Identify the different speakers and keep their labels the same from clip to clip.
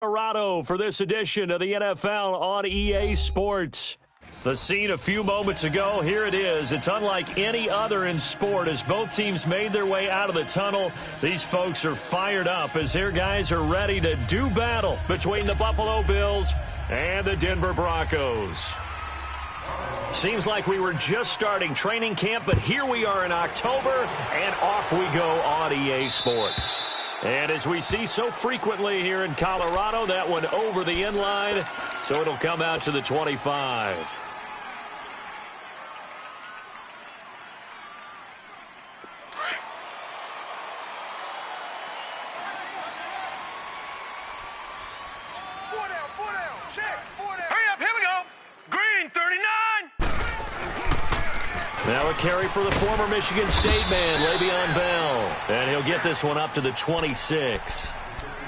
Speaker 1: Colorado for this edition of the NFL on EA Sports. The scene a few moments ago, here it is. It's unlike any other in sport as both teams made their way out of the tunnel. These folks are fired up as their guys are ready to do battle between the Buffalo Bills and the Denver Broncos. Seems like we were just starting training camp, but here we are in October, and off we go on EA Sports. And as we see so frequently here in Colorado, that one over the end line, so it'll come out to the 25. Now a carry for the former Michigan State man, Le'Veon Bell. And he'll get this one up to the 26.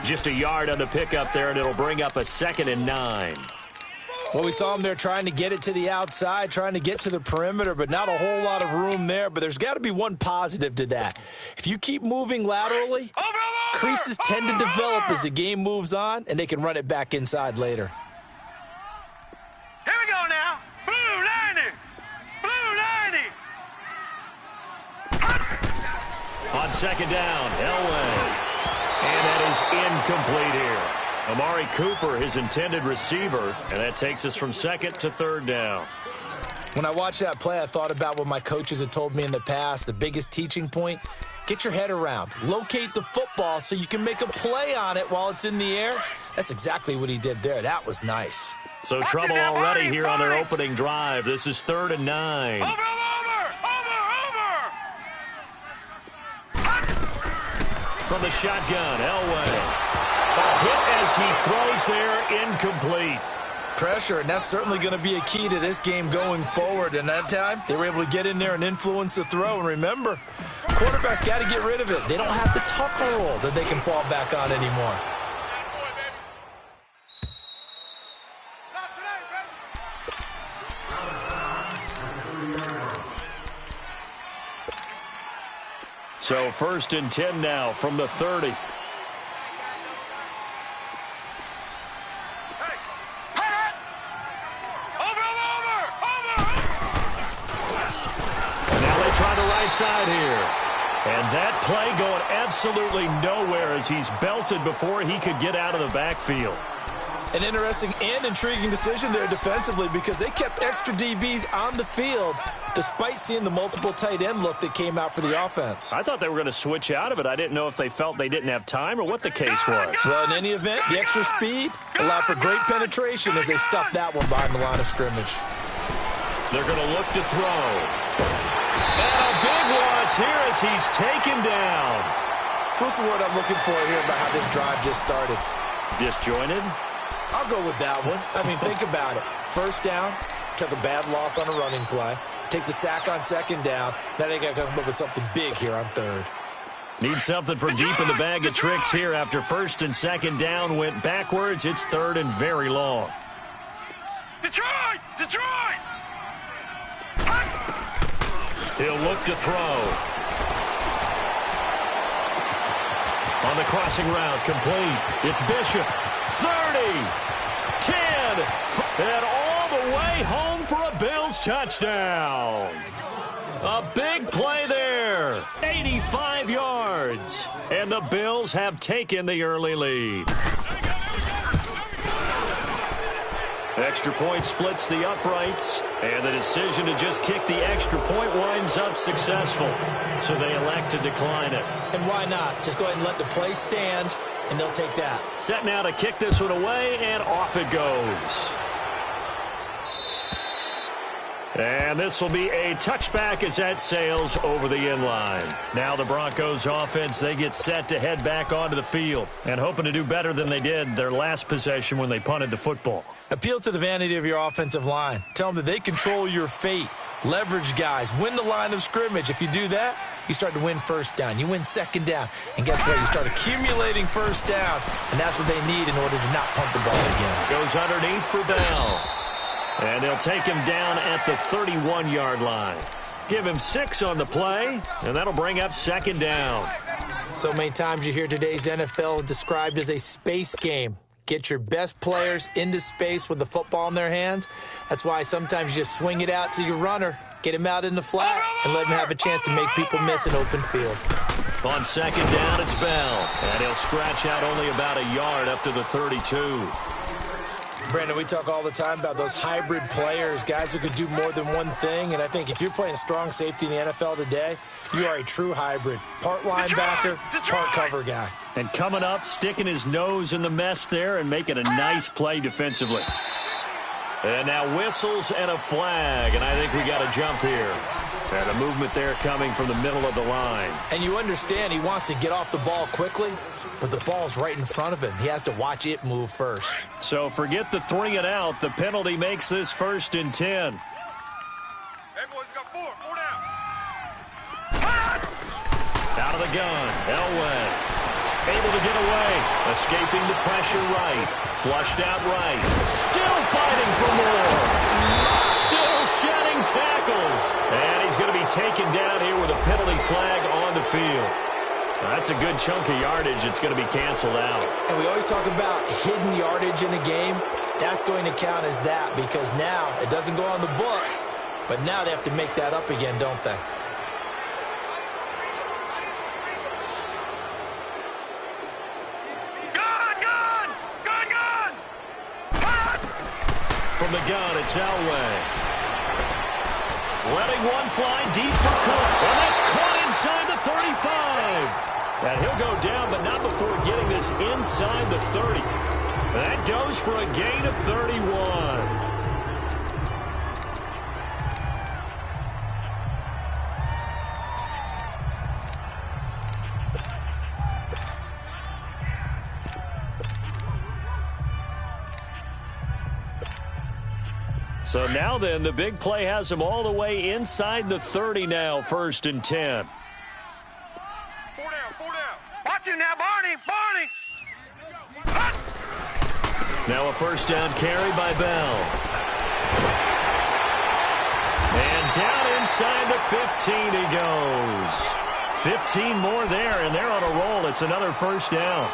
Speaker 1: Just a yard on the pickup there, and it'll bring up a 2nd and 9.
Speaker 2: Well, we saw him there trying to get it to the outside, trying to get to the perimeter, but not a whole lot of room there. But there's got to be one positive to that. If you keep moving laterally, creases tend to develop as the game moves on, and they can run it back inside later.
Speaker 3: Here we go now. Blue 90. Blue 90.
Speaker 1: On 2nd down, Elway. And that is incomplete here. Amari Cooper, his intended receiver, and that takes us from 2nd to 3rd down.
Speaker 2: When I watched that play, I thought about what my coaches had told me in the past. The biggest teaching point, get your head around. Locate the football so you can make a play on it while it's in the air. That's exactly what he did there. That was nice.
Speaker 1: So trouble already here on their opening drive. This is 3rd and 9.
Speaker 3: Over.
Speaker 1: From the shotgun, Elway. A hit as he throws there, incomplete.
Speaker 2: Pressure, and that's certainly going to be a key to this game going forward. And that time, they were able to get in there and influence the throw. And remember, quarterbacks got to get rid of it. They don't have the tucker roll that they can fall back on anymore.
Speaker 1: So 1st and 10 now from the 30. Now they try the right side here. And that play going absolutely nowhere as he's belted before he could get out of the backfield.
Speaker 2: An interesting and intriguing decision there defensively because they kept extra DBs on the field despite seeing the multiple tight end look that came out for the offense.
Speaker 1: I thought they were going to switch out of it. I didn't know if they felt they didn't have time or what the case was.
Speaker 2: Well, in any event, the extra speed allowed for great penetration as they stuffed that one behind the line of scrimmage.
Speaker 1: They're going to look to throw. And a big loss here as he's taken down.
Speaker 2: So what's the word I'm looking for here about how this drive just started?
Speaker 1: Disjointed?
Speaker 2: I'll go with that one. I mean, think about it. 1st down, took a bad loss on a running play. Take the sack on 2nd down. Now they got to come up with something big here on 3rd.
Speaker 1: Need something from deep in the bag of tricks here after 1st and 2nd down went backwards. It's 3rd and very long.
Speaker 3: Detroit!
Speaker 1: He'll look to throw. On the crossing route, complete. It's Bishop. 30, 10, and all the way home for a Bills touchdown. A big play there, 85 yards, and the Bills have taken the early lead. Extra point splits the uprights, and the decision to just kick the extra point winds up successful, so they elect to decline it.
Speaker 2: And why not? Just go ahead and let the play stand. And they'll take that.
Speaker 1: Set now to kick this one away, and off it goes. And this will be a touchback as that sails over the end line. Now the Broncos offense, they get set to head back onto the field and hoping to do better than they did their last possession when they punted the football.
Speaker 2: Appeal to the vanity of your offensive line. Tell them that they control your fate. Leverage guys. Win the line of scrimmage. If you do that, you start to win 1st down. You win 2nd down. And guess what? You start accumulating 1st downs. And that's what they need in order to not punt the ball again.
Speaker 1: Goes underneath for Bell. And they'll take him down at the 31-yard line. Give him 6 on the play, and that'll bring up 2nd down.
Speaker 2: So many times you hear today's NFL described as a space game. Get your best players into space with the football in their hands. That's why sometimes you just swing it out to your runner, get him out in the flat, and let him have a chance to make people miss an open field.
Speaker 1: On second down, it's Bell. And he'll scratch out only about a yard up to the 32.
Speaker 2: Brandon, we talk all the time about those hybrid players, guys who could do more than one thing. And I think if you're playing strong safety in the NFL today, you are a true hybrid. Part linebacker, part cover guy.
Speaker 1: And coming up, sticking his nose in the mess there and making a nice play defensively. And now whistles and a flag, and I think we got a jump here. And a movement there coming from the middle of the line.
Speaker 2: And you understand he wants to get off the ball quickly, but the ball's right in front of him. He has to watch it move first.
Speaker 1: So forget the 3 and out. The penalty makes this 1st and 10.
Speaker 3: Hey, boys, we got 4 down.
Speaker 1: Out of the gun, Elway. Able to get away. Escaping the pressure right. Flushed out right. Still fighting for more. Still shedding tackles. And he's going to be taken down here with a penalty flag on the field. That's a good chunk of yardage. It's going to be canceled out.
Speaker 2: And we always talk about hidden yardage in a game. That's going to count as that because now it doesn't go on the books, but now they have to make that up again, don't they?
Speaker 1: From the gun, it's Elway. Letting one fly deep for Cook. And that's caught inside the 35. And he'll go down, but not before getting this inside the 30. That goes for a gain of 31. So now then, the big play has him all the way inside the 30 now, 1st and 10.
Speaker 3: 4 down. Watch him now, Barney.
Speaker 1: Now a 1st down carry by Bell. And down inside the 15 he goes. 15 more there, and they're on a roll. It's another 1st down.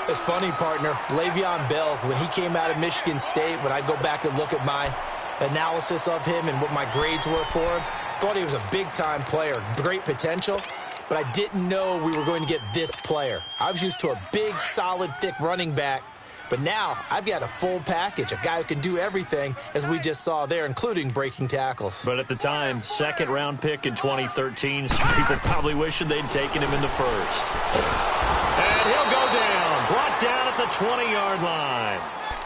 Speaker 2: It's funny, partner. Le'Veon Bell, when he came out of Michigan State, when I go back and look at my analysis of him and what my grades were for him, thought he was a big-time player, great potential, but I didn't know we were going to get this player. I was used to a big, solid, thick running back, but now I've got a full package, a guy who can do everything, as we just saw there, including breaking tackles.
Speaker 1: But at the time, 2nd-round pick in 2013, some people probably wishing they'd taken him in the 1st. And he'll go down, brought down at the 20-yard line.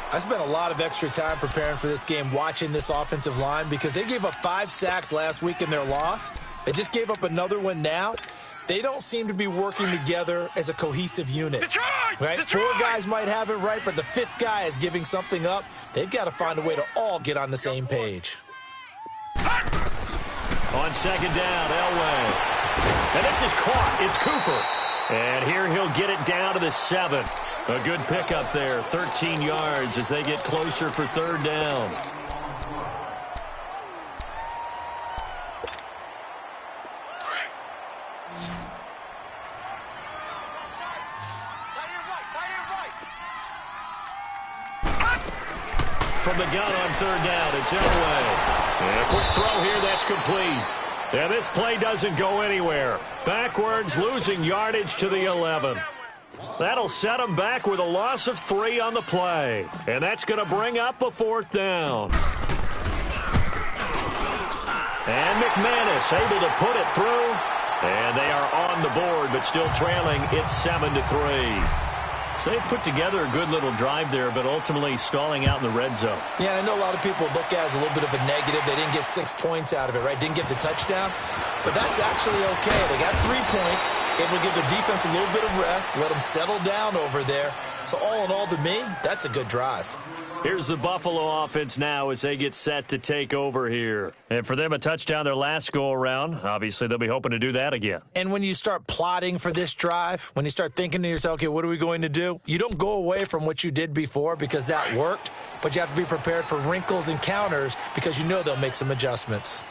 Speaker 2: I spent a lot of extra time preparing for this game, watching this offensive line, because they gave up 5 sacks last week in their loss. They just gave up another one now. They don't seem to be working together as a cohesive unit. Right? 4 guys might have it right, but the 5th guy is giving something up. They've got to find a way to all get on the same page.
Speaker 1: On 2nd down, Elway. And this is caught. It's Cooper. And here he'll get it down to the 7. A good pickup there, 13 yards as they get closer for 3rd down. From the gun on 3rd down, it's Elway. And a quick throw here, that's complete. And this play doesn't go anywhere. Backwards, losing yardage to the 11. That'll set them back with a loss of 3 on the play. And that's going to bring up a 4th down. And McManus able to put it through. And they are on the board, but still trailing. It's 7-3. So they put together a good little drive there, but ultimately stalling out in the red zone.
Speaker 2: Yeah, I know a lot of people look at it as a little bit of a negative. They didn't get 6 points out of it, right? Didn't get the touchdown. But that's actually okay. They got 3 points, able to give their defense a little bit of rest, let them settle down over there. So all in all, to me, that's a good drive.
Speaker 1: Here's the Buffalo offense now as they get set to take over here. And for them, a touchdown their last go-around. Obviously, they'll be hoping to do that again.
Speaker 2: And when you start plotting for this drive, when you start thinking to yourself, okay, what are we going to do? You don't go away from what you did before because that worked, but you have to be prepared for wrinkles and counters because you know they'll make some adjustments.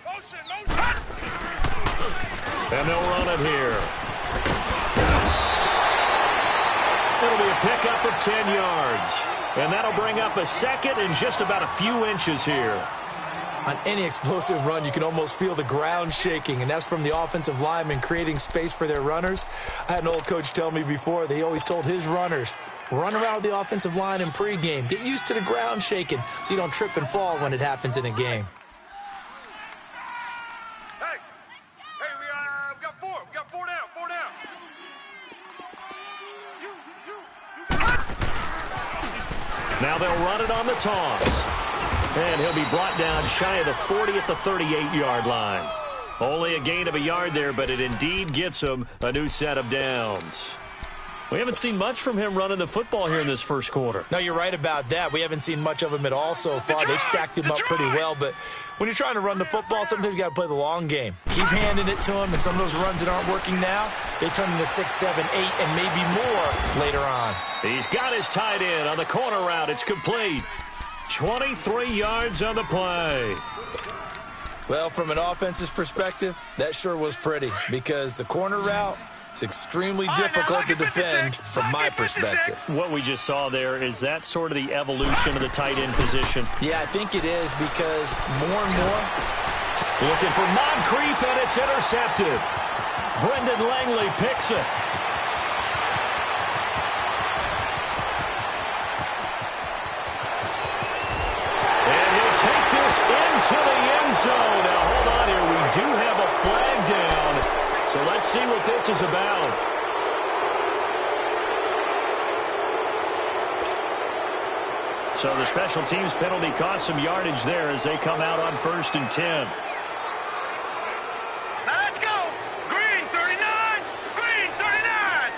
Speaker 3: Motion.
Speaker 1: And they'll run it here. It'll be a pickup of 10 yards. And that'll bring up a second and just about a few inches here.
Speaker 2: On any explosive run, you can almost feel the ground shaking, and that's from the offensive linemen creating space for their runners. I had an old coach tell me before, they always told his runners, run around the offensive line in pregame. Get used to the ground shaking so you don't trip and fall when it happens in a game.
Speaker 3: Hey, we got four. We got four down.
Speaker 1: Now they'll run it on the toss. And he'll be brought down shy of the 40 at the 38-yard line. Only a gain of a yard there, but it indeed gets him a new set of downs. We haven't seen much from him running the football here in this first quarter.
Speaker 2: No, you're right about that. We haven't seen much of him at all so far. They stacked him up pretty well, but when you're trying to run the football, sometimes you got to play the long game. Keep handing it to him, and some of those runs that aren't working now, they turn into 6, 7, 8, and maybe more later on.
Speaker 1: He's got his tight end on the corner route. It's complete. 23 yards on the play.
Speaker 2: Well, from an offense's perspective, that sure was pretty because the corner route is extremely difficult to defend from my perspective.
Speaker 1: What we just saw there, is that sort of the evolution of the tight end position?
Speaker 2: Yeah, I think it is because more and more.
Speaker 1: Looking for Moncrief, and it's intercepted. Brendan Langley picks it. To the end zone. Now, hold on here. We do have a flag down. So let's see what this is about. So the special teams penalty cost some yardage there as they come out on 1st and 10.
Speaker 3: Now let's go. Green 39. Green 39.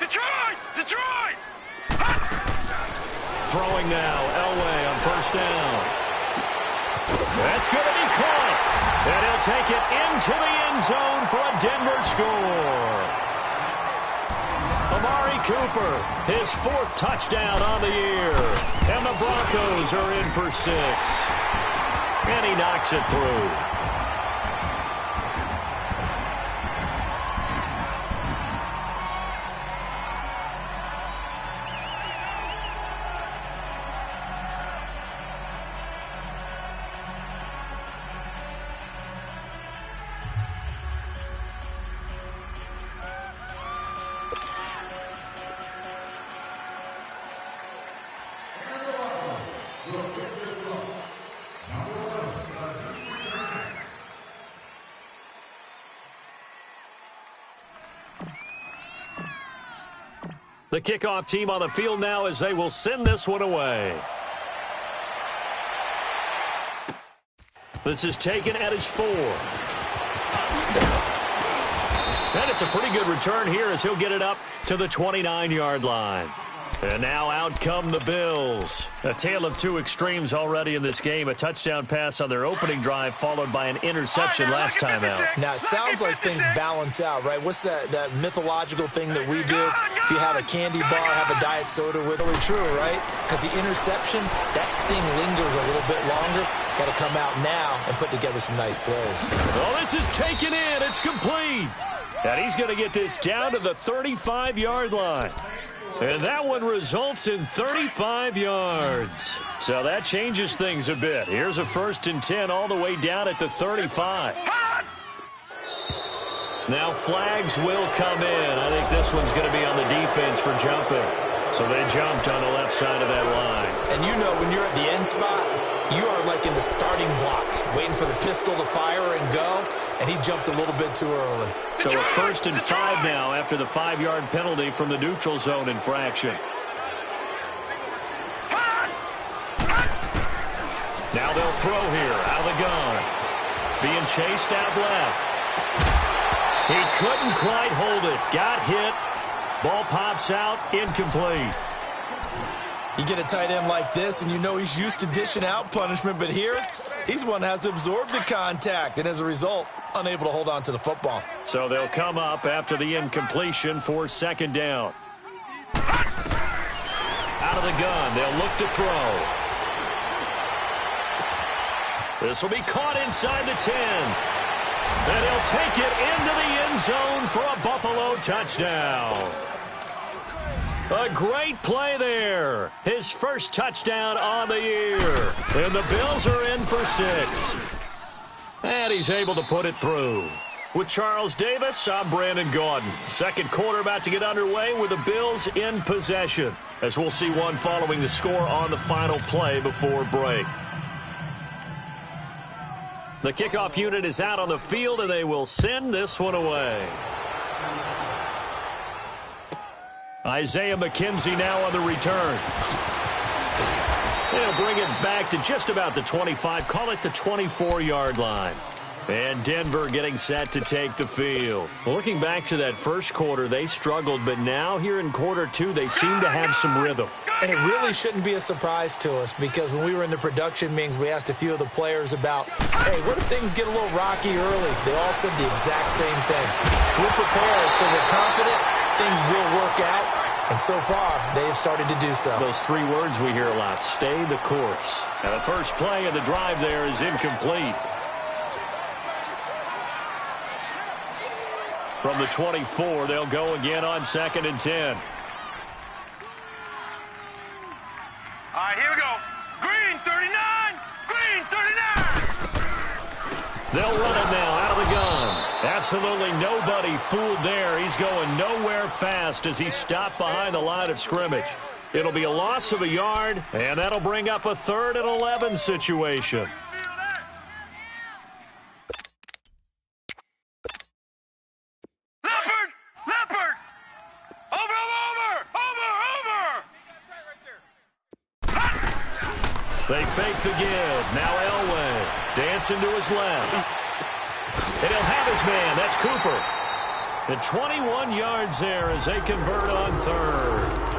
Speaker 3: Detroit!
Speaker 1: Throwing now, Elway on 1st down. That's going to be caught. And he'll take it into the end zone for a Denver score. Amari Cooper, his 4th touchdown on the year. And the Broncos are in for 6. And he knocks it through. The kickoff team on the field now as they will send this one away. This is taken at his 4. And it's a pretty good return here as he'll get it up to the 29-yard line. And now out come the Bills. A tale of two extremes already in this game. A touchdown pass on their opening drive followed by an interception last time out.
Speaker 2: Now, it sounds like things balance out, right? What's that mythological thing that we do? If you have a candy bar, have a diet soda with it. Really true, right? Because the interception, that sting lingers a little bit longer. Got to come out now and put together some nice plays.
Speaker 1: Well, this is taken in. It's complete. And he's going to get this down to the 35-yard line. And that one results in 35 yards. So that changes things a bit. Here's a 1st and 10 all the way down at the 35. Now flags will come in. I think this one's going to be on the defense for jumping. So they jumped on the left side of that line.
Speaker 2: And you know when you're at the end spot, you are like in the starting blocks, waiting for the pistol to fire and go, and he jumped a little bit too early.
Speaker 1: So a 1st and 5 now after the 5-yard penalty from the neutral zone infraction. Now they'll throw here out of the gun. Being chased out left. He couldn't quite hold it. Got hit. Ball pops out. Incomplete.
Speaker 2: You get a tight end like this, and you know he's used to dishing out punishment, but here, he's the one that has to absorb the contact, and as a result, unable to hold on to the football.
Speaker 1: So they'll come up after the incompletion for 2nd down. Out of of the gun. They'll look to throw. This will be caught inside the 10. And he'll take it into the end zone for a Buffalo touchdown. A great play there. His first touchdown on the year. And the Bills are in for 6. And he's able to put it through. With Charles Davis, I'm Brandon Gaudin. Second quarter about to get underway with the Bills in possession, as we'll see one following the score on the final play before break. The kickoff unit is out on the field, and they will send this one away. Isaiah McKenzie now on the return. They'll bring it back to just about the 25, call it the 24-yard line. And Denver getting set to take the field. Looking back to that first quarter, they struggled, but now here in quarter 2, they seem to have some rhythm.
Speaker 2: And it really shouldn't be a surprise to us, because when we were in the production meetings, we asked a few of the players about, hey, what if things get a little rocky early? They all said the exact same thing. We're prepared, so we're confident things will work out. And so far, they have started to do so.
Speaker 1: Those 3 words we hear a lot, stay the course. And the first play of the drive there is incomplete. From the 24, they'll go again on 2nd and 10.
Speaker 3: All right, here we go. Green 39. Green 39.
Speaker 1: They'll run it now out of the gun. Absolutely nobody fooled there. He's going nowhere fast as he's stopped behind the line of scrimmage. It'll be a loss of a yard, and that'll bring up a 3rd and 11 situation.
Speaker 3: Leopard. Over.
Speaker 1: They fake the give. Now Elway dancing to his left. And he'll have his man. That's Cooper. And 21 yards there as they convert on 3rd.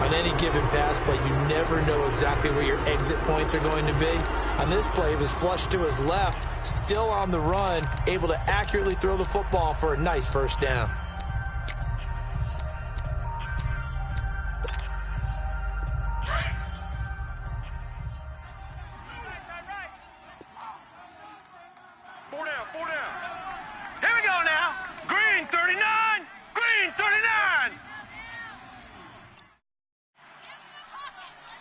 Speaker 2: On any given pass play, you never know exactly where your exit points are going to be. On this play, it was flushed to his left, still on the run, able to accurately throw the football for a nice first down.
Speaker 3: Here we go now. Green 39. Green 39.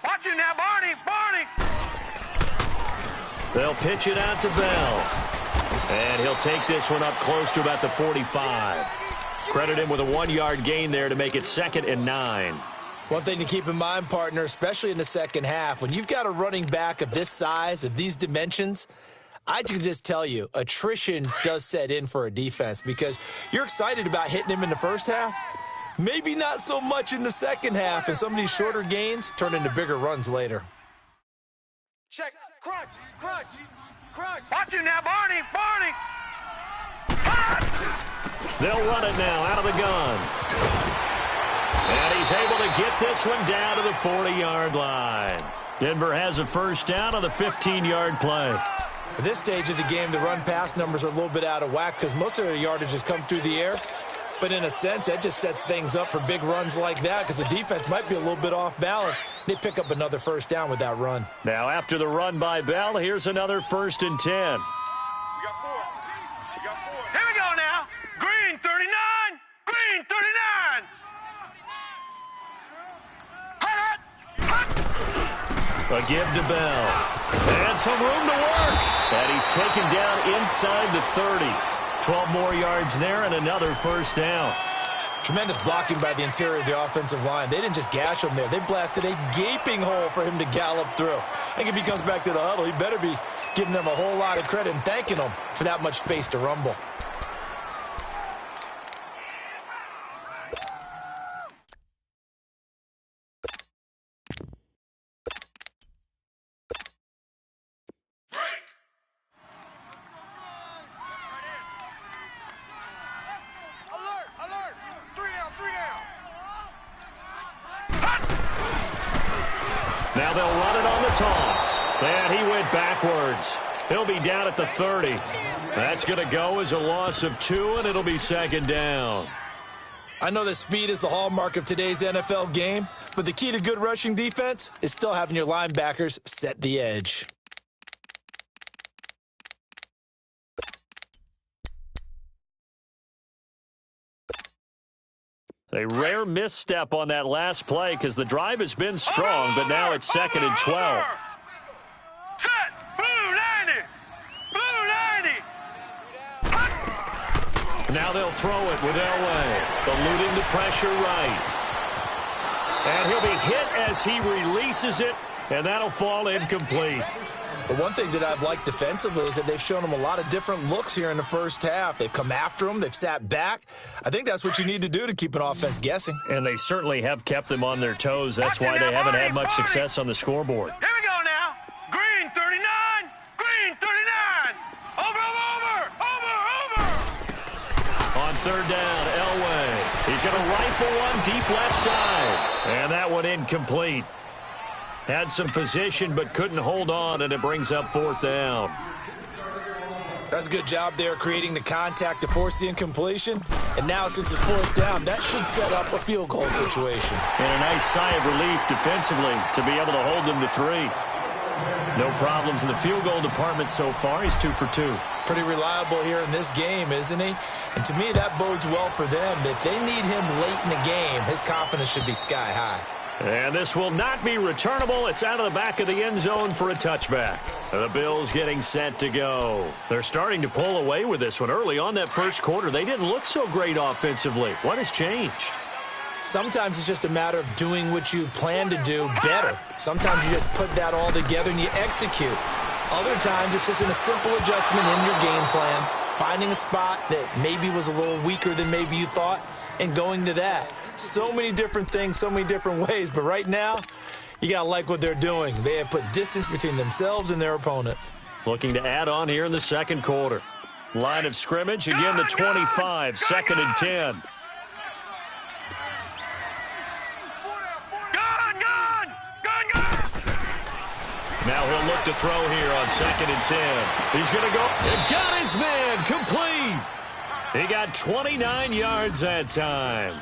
Speaker 3: Watch it now, Barney.
Speaker 1: They'll pitch it out to Bell. And he'll take this one up close to about the 45. Credit him with a 1-yard gain there to make it 2nd and 9.
Speaker 2: One thing to keep in mind, partner, especially in the second half, when you've got a running back of this size, of these dimensions, I can just tell you, attrition does set in for a defense, because you're excited about hitting him in the first half. Maybe not so much in the second half, and some of these shorter gains turn into bigger runs later.
Speaker 3: Check. Crunch. Watch it now, Barney.
Speaker 1: They'll run it now out of the gun. And he's able to get this one down to the 40-yard line. Denver has a first down on the 15-yard play.
Speaker 2: At this stage of the game, the run-pass numbers are a little bit out of whack because most of their yardage has come through the air. But in a sense, that just sets things up for big runs like that because the defense might be a little bit off balance. They pick up another first down with that run.
Speaker 1: Now, after the run by Bell, here's another 1st and 10.
Speaker 3: We got 4. Here we go now. Green 39. Green 39.
Speaker 1: A give to Bell. And some room to work. And he's taken down inside the 30. 12 more yards there and another first down.
Speaker 2: Tremendous blocking by the interior of the offensive line. They didn't just gash him there. They blasted a gaping hole for him to gallop through. I think if he comes back to the huddle, he better be giving them a whole lot of credit and thanking them for that much space to rumble.
Speaker 1: Now they'll run it on the toss. And he went backwards. He'll be down at the 30. That's going to go as a loss of 2, and it'll be 2nd down.
Speaker 2: I know that speed is the hallmark of today's NFL game, but the key to good rushing defense is still having your linebackers set the edge.
Speaker 1: A rare misstep on that last play because the drive has been strong, but now it's 2nd and 12.
Speaker 3: Set! Blue 90! Blue 90!
Speaker 1: Now they'll throw it with Elway, eluding the pressure right. And he'll be hit as he releases it, and that'll fall incomplete.
Speaker 2: But one thing that I've liked defensively is that they've shown him a lot of different looks here in the first half. They've come after him. They've sat back. I think that's what you need to do to keep an offense guessing.
Speaker 1: And they certainly have kept them on their toes. That's why they haven't had much success on the scoreboard.
Speaker 3: Here we go now. Green 39. Green 39. Over.
Speaker 1: On 3rd down, Elway. He's going to rifle one deep left side. And that one incomplete. Had some position but couldn't hold on, and it brings up 4th down.
Speaker 2: That's a good job there creating the contact to force the incompletion. And now since it's 4th down, that should set up a field goal situation.
Speaker 1: And a nice sigh of relief defensively to be able to hold them to 3. No problems in the field goal department so far. He's 2 for 2.
Speaker 2: Pretty reliable here in this game, isn't he? And to me, that bodes well for them. If they need him late in the game, his confidence should be sky high.
Speaker 1: And this will not be returnable. It's out of the back of the end zone for a touchback. The Bills getting set to go. They're starting to pull away with this one. Early on that first quarter, they didn't look so great offensively. What has changed?
Speaker 2: Sometimes it's just a matter of doing what you plan to do better. Sometimes you just put that all together and you execute. Other times it's just a simple adjustment in your game plan, finding a spot that maybe was a little weaker than maybe you thought, and going to that. So many different things, so many different ways, but right now, you got to like what they're doing. They have put distance between themselves and their opponent.
Speaker 1: Looking to add on here in the second quarter. Line of scrimmage, again the 25, 2nd and 10. Now he'll look to throw here on 2nd and 10. He's going to go and got his man complete. He got 29 yards that time.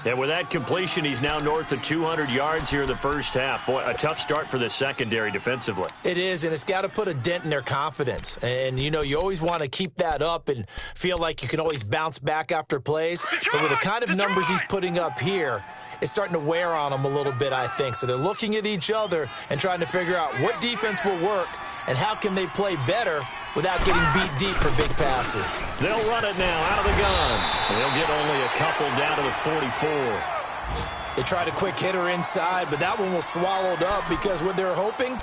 Speaker 1: And with that completion, he's now north of 200 yards here in the first half. Boy, a tough start for the secondary defensively.
Speaker 2: It is, and it's got to put a dent in their confidence. And, you know, you always want to keep that up and feel like you can always bounce back after plays. But with the kind of numbers he's putting up here, it's starting to wear on them a little bit, I think. So they're looking at each other and trying to figure out what defense will work and how can they play better without getting beat deep for big passes.
Speaker 1: They'll run it now out of the gun. And they'll get only a couple down to the 44.
Speaker 2: They tried a quick hitter inside, but that one was swallowed up because what they're hoping,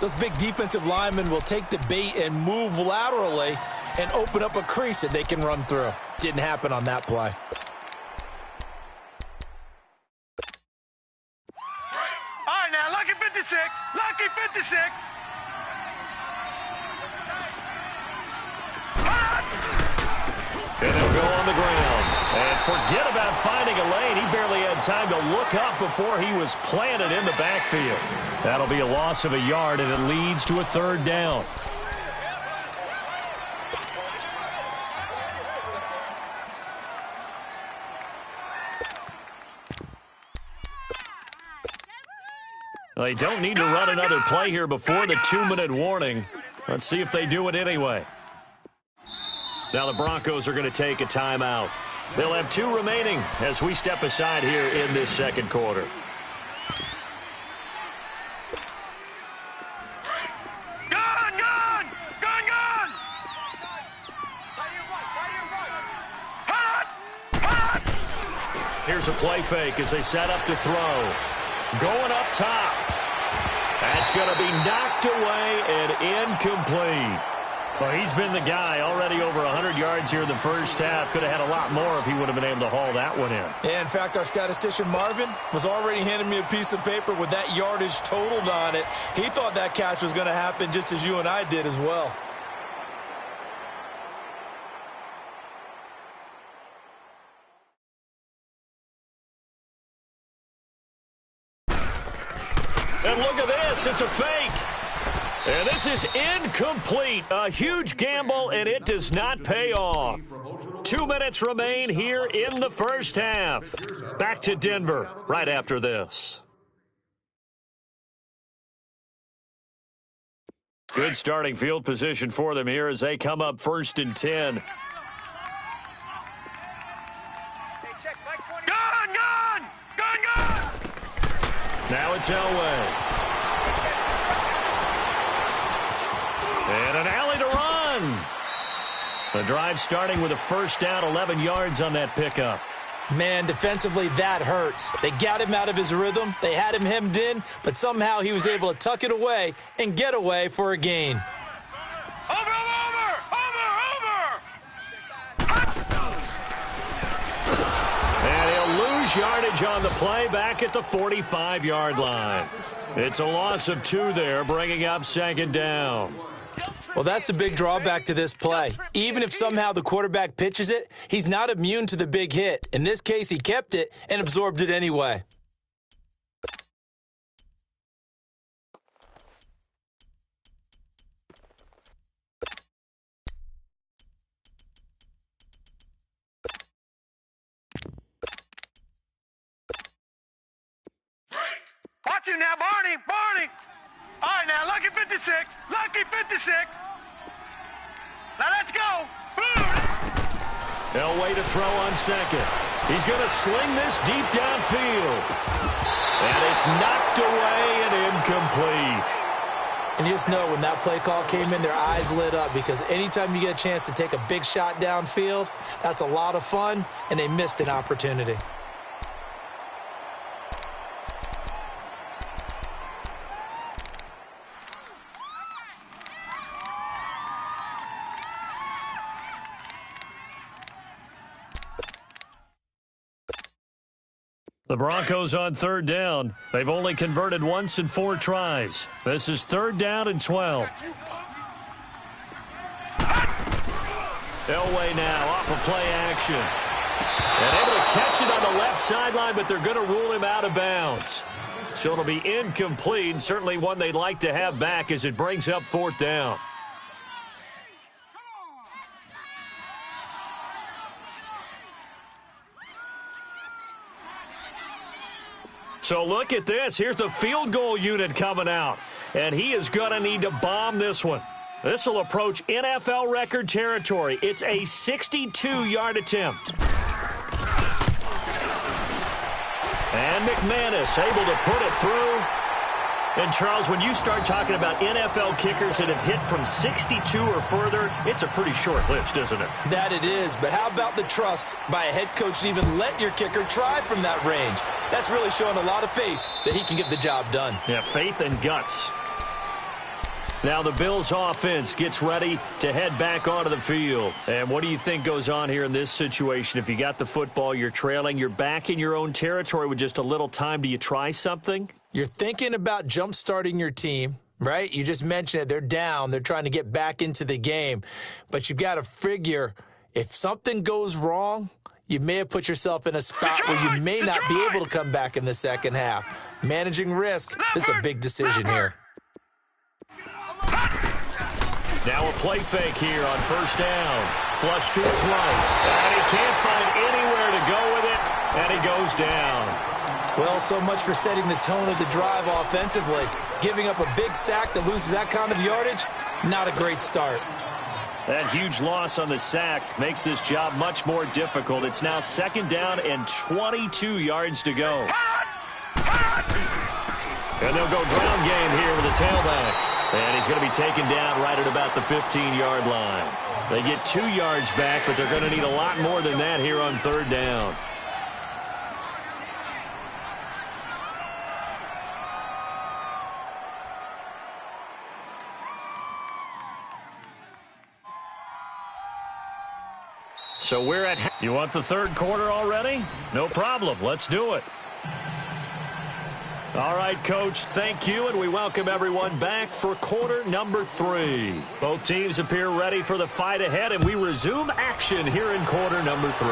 Speaker 2: those big defensive linemen will take the bait and move laterally and open up a crease that they can run through. Didn't happen on that play.
Speaker 3: All right, now, lucky 56. Lucky 56.
Speaker 1: And they'll go on the ground. And forget about finding a lane. He barely had time to look up before he was planted in the backfield. That'll be a loss of a yard, and it leads to a 3rd down. They don't need to run another play here before the 2-minute warning. Let's see if they do it anyway. Now the Broncos are going to take a timeout. They'll have 2 remaining as we step aside here in this second quarter. Here's a play fake as they set up to throw. Going up top. That's going to be knocked away and incomplete. Well, he's been the guy already over 100 yards here in the first half. Could have had a lot more if he would have been able to haul that one in.
Speaker 2: Yeah, in fact, our statistician Marvin was already handing me a piece of paper with that yardage totaled on it. He thought that catch was going to happen just as you and I did as well.
Speaker 1: And look at this. It's a fake. And this is incomplete. A huge gamble, and it does not pay off. 2 minutes remain here in the first half. Back to Denver right after this. Good starting field position for them here as they come up 1st and 10.
Speaker 3: Gun, gun! Gun, gun!
Speaker 1: Now it's Elway. And an alley to run. The drive starting with a first down, 11 yards on that pickup.
Speaker 2: Man, defensively, that hurts. They got him out of his rhythm. They had him hemmed in, but somehow he was able to tuck it away and get away for a gain.
Speaker 3: Over!
Speaker 1: And he'll lose yardage on the play back at the 45-yard line. It's a loss of 2 there, bringing up 2nd down.
Speaker 2: Well, that's the big drawback to this play. Even if somehow the quarterback pitches it, he's not immune to the big hit. In this case, he kept it and absorbed it anyway.
Speaker 3: Watch it now, Barney! All right, now, lucky 56. Now let's go.
Speaker 1: Elway to throw on 2nd. He's going to sling this deep downfield. And it's knocked away and incomplete.
Speaker 2: And you just know when that play call came in, their eyes lit up because anytime you get a chance to take a big shot downfield, that's a lot of fun, and they missed an opportunity.
Speaker 1: The Broncos on 3rd down. They've only converted once in 4 tries. This is 3rd down and 12. Elway now off of play action. And able to catch it on the left sideline, but they're going to rule him out of bounds. So it'll be incomplete, and certainly one they'd like to have back as it brings up 4th down. So look at this. Here's the field goal unit coming out. And he is going to need to bomb this one. This will approach NFL record territory. It's a 62-yard attempt. And McManus able to put it through. And, Charles, when you start talking about NFL kickers that have hit from 62 or further, it's a pretty short list, isn't it?
Speaker 2: That it is, but how about the trust by a head coach to even let your kicker try from that range? That's really showing a lot of faith that he can get the job done.
Speaker 1: Yeah, faith and guts. Now the Bills offense gets ready to head back onto the field. And what do you think goes on here in this situation? If you got the football, you're trailing, you're back in your own territory with just a little time. Do you try something?
Speaker 2: You're thinking about jump-starting your team, right? You just mentioned it. They're down. They're trying to get back into the game. But you've got to figure if something goes wrong, you may have put yourself in a spot where you may not be able to come back in the second half. Managing risk, this is a big decision here.
Speaker 1: Now a play fake here on 1st down. Flush to his right. And he can't find anywhere to go with it. And he goes down.
Speaker 2: Well, so much for setting the tone of the drive offensively. Giving up a big sack that loses that kind of yardage, not a great start.
Speaker 1: That huge loss on the sack makes this job much more difficult. It's now 2nd down and 22 yards to go. And they'll go ground game here with the tailback. And he's going to be taken down right at about the 15-yard line. They get 2 yards back, but they're going to need a lot more than that here on 3rd down. So we're at... You want the 3rd quarter already? No problem. Let's do it. All right, Coach, thank you, and we welcome everyone back for quarter number 3. Both teams appear ready for the fight ahead, and we resume action here in quarter number 3.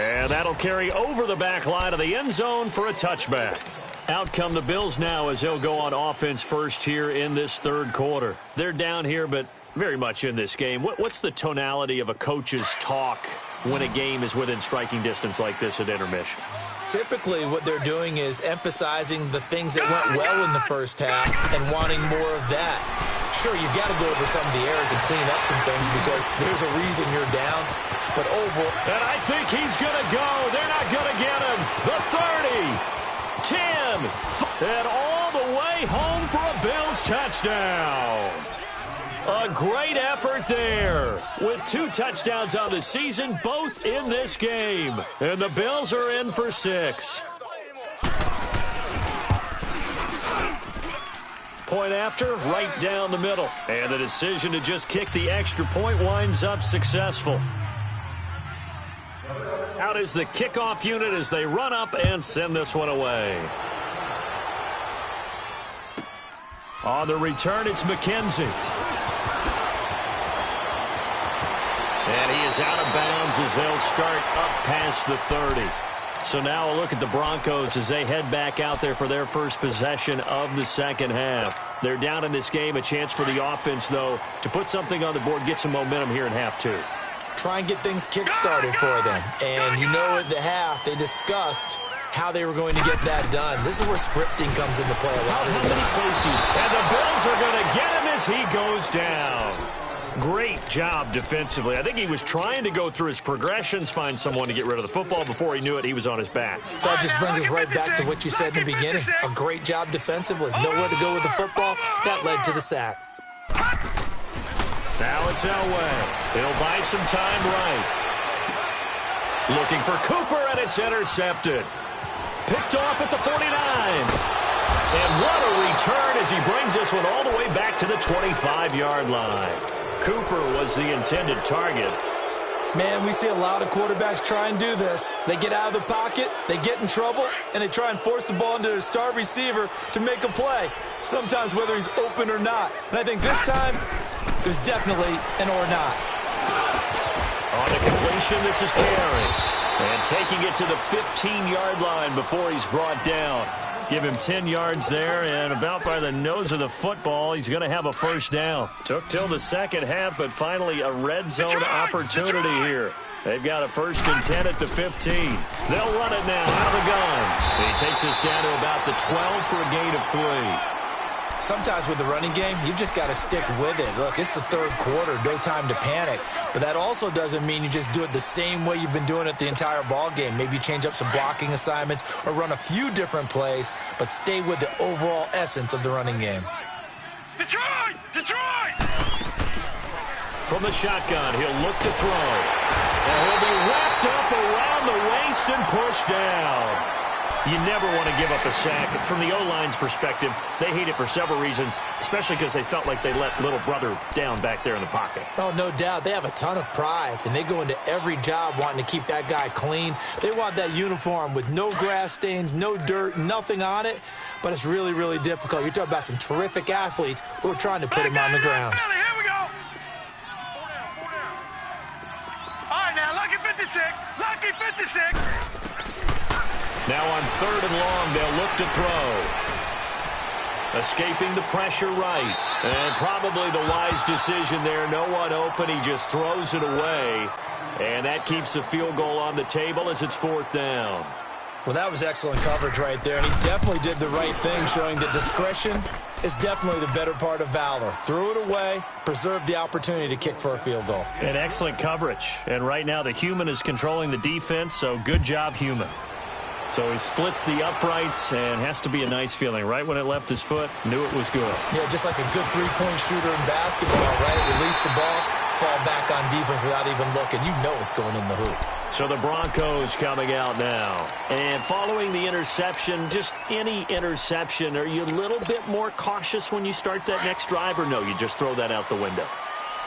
Speaker 1: And that'll carry over the back line of the end zone for a touchback. Out come the Bills now as they'll go on offense first here in this third quarter. They're down here, but very much in this game. What's the tonality of a coach's talk when a game is within striking distance like this at intermission?
Speaker 2: Typically, what they're doing is emphasizing the things that went well in the first half and wanting more of that. Sure, you've got to go over some of the errors and clean up some things because there's a reason you're down. But overall...
Speaker 1: And I think he's going to go. They're not going to get him. The 30, 10, and all the way home for a Bills touchdown. A great effort there with 2 touchdowns on the season, both in this game. And the Bills are in for 6. Point after, right down the middle. And the decision to just kick the extra point winds up successful. Out is the kickoff unit as they run up and send this one away. On the return, it's McKenzie. And he is out of bounds as they'll start up past the 30. So now a look at the Broncos as they head back out there for their first possession of the second half. They're down in this game. A chance for the offense, though, to put something on the board, get some momentum here in half 2.
Speaker 2: Try and get things kick-started for them. And you know at the half, they discussed how they were going to get that done. This is where scripting comes into play a lot of the time.
Speaker 1: And the Bills are going to get him as he goes down. Great job defensively. I think he was trying to go through his progressions, find someone to get rid of the football. Before he knew it, he was on his back.
Speaker 2: So that just brings us right back to what you said in the beginning. A great job defensively. Nowhere to go with the football. That led to the sack.
Speaker 1: Now it's Elway. He'll buy some time right. Looking for Cooper, and it's intercepted. Picked off at the 49. And what a return as he brings this one all the way back to the 25-yard line. Cooper was the intended target.
Speaker 2: Man, we see a lot of quarterbacks try and do this. They get out of the pocket, they get in trouble, and they try and force the ball into their star receiver to make a play, sometimes whether he's open or not. And I think this time, there's definitely an or not.
Speaker 1: On the completion, this is Carey. And taking it to the 15-yard line before he's brought down. Give him 10 yards there, and about by the nose of the football, he's going to have a first down. Took till the second half, but finally a red zone opportunity here. They've got a 1st and 10 at the 15. They'll run it now out of the gun. He takes us down to about the 12 for a gain of 3.
Speaker 2: Sometimes with the running game, you've just got to stick with it. Look, it's the third quarter, no time to panic. But that also doesn't mean you just do it the same way you've been doing it the entire ball game. Maybe you change up some blocking assignments or run a few different plays, but stay with the overall essence of the running game.
Speaker 3: Detroit! Detroit!
Speaker 1: From the shotgun, he'll look to throw. And he'll be wrapped up around the waist and pushed down. You never want to give up a sack. From the O-line's perspective, they hate it for several reasons, especially because they felt like they let little brother down back there in the pocket.
Speaker 2: Oh, no doubt. They have a ton of pride, and they go into every job wanting to keep that guy clean. They want that uniform with no grass stains, no dirt, nothing on it, but it's really, really difficult. You're talking about some terrific athletes who are trying to put him on the ground.
Speaker 3: Here we go. All right, now, lucky 56. Lucky 56.
Speaker 1: Now on 3rd and long, they'll look to throw. Escaping the pressure right. And probably the wise decision there. No one open. He just throws it away. And that keeps the field goal on the table as it's 4th down.
Speaker 2: Well, that was excellent coverage right there. And he definitely did the right thing, showing that discretion is definitely the better part of valor. Threw it away, preserved the opportunity to kick for a field goal.
Speaker 1: And excellent coverage. And right now the human is controlling the defense, so good job, human. So he splits the uprights, and has to be a nice feeling. Right when it left his foot, knew it was good.
Speaker 2: Yeah, just like a good three-point shooter in basketball, right? Release the ball, fall back on defense without even looking. You know it's going in the hoop.
Speaker 1: So the Broncos coming out now. And following the interception, just any interception, are you a little bit more cautious when you start that next drive, or no, you just throw that out the window?